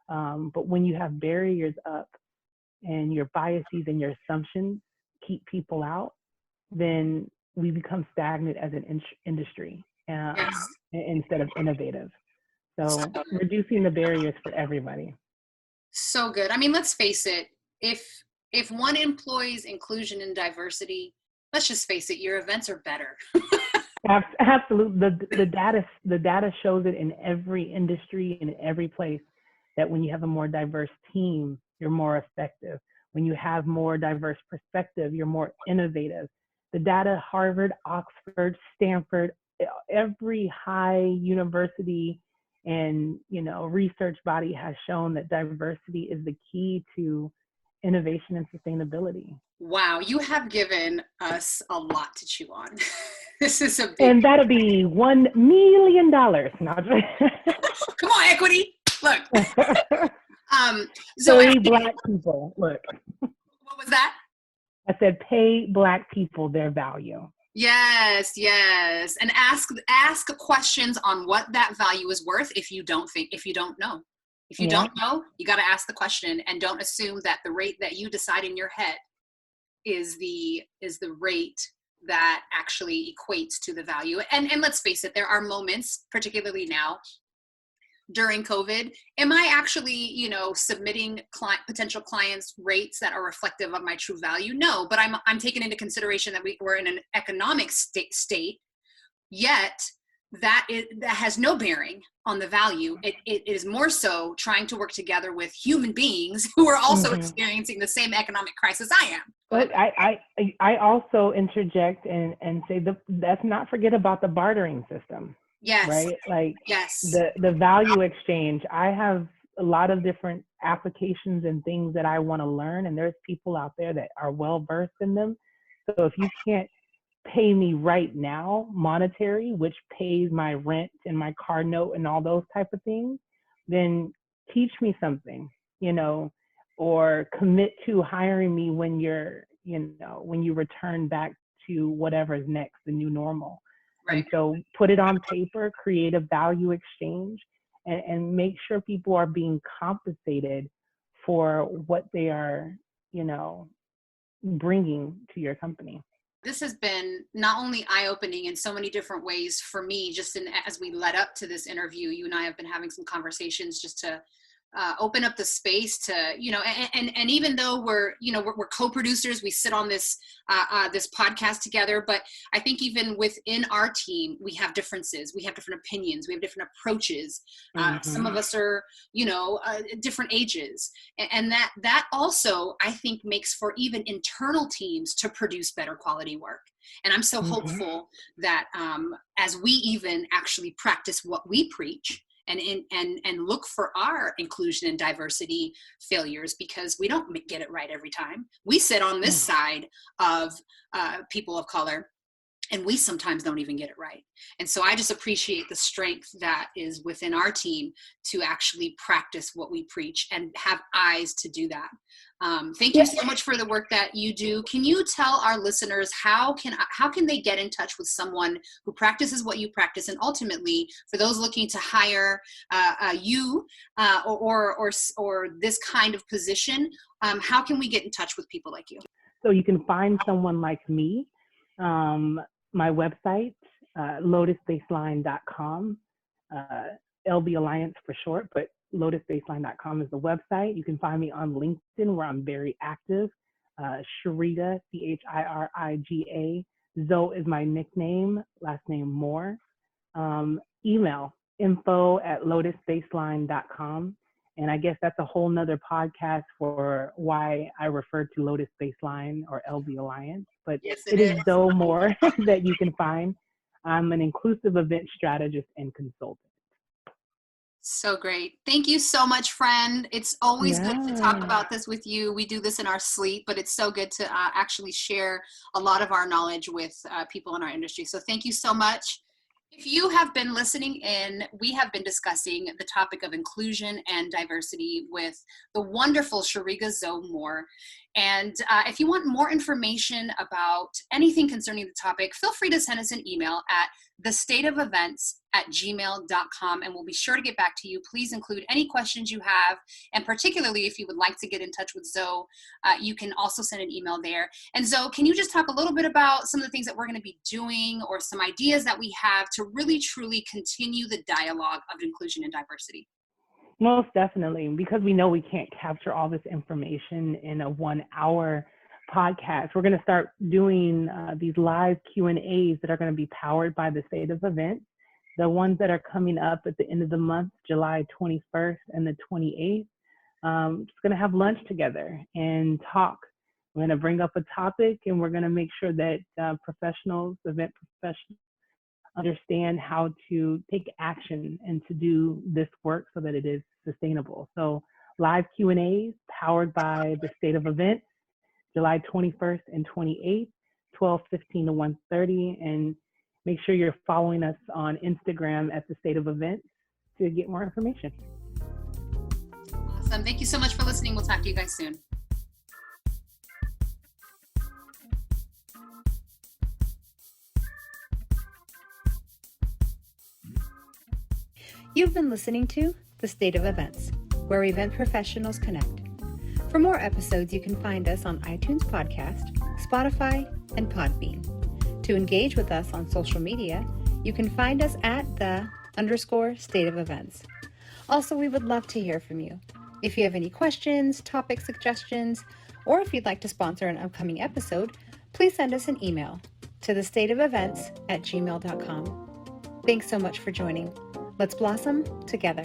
But when you have barriers up and your biases and your assumptions keep people out, then we become stagnant as an industry instead of innovative. So reducing the barriers for everybody. So good. I mean, let's face it, if one employs inclusion and diversity, let's just face it, your events are better. Absolutely. The data shows it in every industry and in every place, that when you have a more diverse team, you're more effective. When you have more diverse perspective, you're more innovative. The data, Harvard, Oxford, Stanford, every high university and, you know, research body has shown that diversity is the key to innovation and sustainability. Wow, you have given us a lot to chew on. This is a big. And that'll be $1 million. No, Come on, equity. Look. So pay Black people. Look, what was that? I said pay Black people their value. Yes, yes, and ask questions on what that value is worth. If you don't know, don't know, you got to ask the question, and don't assume that the rate that you decide in your head is the rate that actually equates to the value. And let's face it, there are moments, particularly now during COVID, am I actually, you know, submitting potential clients rates that are reflective of my true value? No, but I'm taking into consideration that we're in an economic state, yet that has no bearing on the value. It is more so trying to work together with human beings who are also experiencing the same economic crisis I am. But I also interject and say let's not forget about the bartering system. Yes. Right? Like yes. The value exchange. I have a lot of different applications and things that I want to learn, and there's people out there that are well versed in them. So if you can't pay me right now monetary, which pays my rent and my car note and all those type of things, then teach me something, you know, or commit to hiring me when when you return back to whatever's next, the new normal. Right. And so put it on paper, create a value exchange, and make sure people are being compensated for what they are, you know, bringing to your company. This has been not only eye-opening in so many different ways for me, just as we led up to this interview, you and I have been having some conversations just to open up the space to, you know, and even though we're co-producers, we sit on this podcast together, but I think even within our team, we have differences, we have different opinions, we have different approaches. Some of us are, you know, different ages, and that also, I think, makes for even internal teams to produce better quality work. And I'm so hopeful that as we even actually practice what we preach, and look for our inclusion and diversity failures, because we don't get it right every time. We sit on this side of people of color, and we sometimes don't even get it right. And so I just appreciate the strength that is within our team to actually practice what we preach and have eyes to do that. Thank you so much for the work that you do. Can you tell our listeners how can they get in touch with someone who practices what you practice, and ultimately for those looking to hire you or this kind of position, how can we get in touch with people like you? So you can find someone like me. My website, lotusbaseline.com, LB Alliance for short, but lotusbaseline.com is the website. You can find me on LinkedIn, where I'm very active. Chiriga, Chiriga. Zoe is my nickname, last name Moore. Email, info@lotusbaseline.com. And I guess that's a whole nother podcast for why I refer to Lotus Baseline or LB Alliance. But yes, it is Zoe Moore that you can find. I'm an inclusive event strategist and consultant. So great. Thank you so much, friend. It's always good to talk about this with you. We do this in our sleep, but it's so good to actually share a lot of our knowledge with people in our industry. So thank you so much. If you have been listening in, we have been discussing the topic of inclusion and diversity with the wonderful Chiriga Zoe Moore. And if you want more information about anything concerning the topic, feel free to send us an email at thestateofevents@gmail.com, and we'll be sure to get back to you. Please include any questions you have, and particularly if you would like to get in touch with Zoe, you can also send an email there. And Zoe, can you just talk a little bit about some of the things that we're going to be doing, or some ideas that we have to really truly continue the dialogue of inclusion and diversity? Most definitely, because we know we can't capture all this information in a 1-hour podcast. We're going to start doing these live Q&As that are going to be powered by the State of Events. The ones that are coming up at the end of the month, July 21st and the 28th. just going to have lunch together and talk. We're going to bring up a topic, and we're going to make sure that professionals, event professionals, understand how to take action and to do this work so that it is sustainable. So live Q&As powered by the State of Events, July 21st and 28th, 12:15 to 1:30, and make sure you're following us on Instagram at the State of Events to get more information. Awesome. Thank you so much for listening. We'll talk to you guys soon. You've been listening to The State of Events, where event professionals connect. For more episodes, you can find us on iTunes Podcast, Spotify, and Podbean. To engage with us on social media, you can find us at _State of Events. Also, we would love to hear from you. If you have any questions, topic suggestions, or if you'd like to sponsor an upcoming episode, please send us an email to thestateofevents@gmail.com. Thanks so much for joining. Let's blossom together.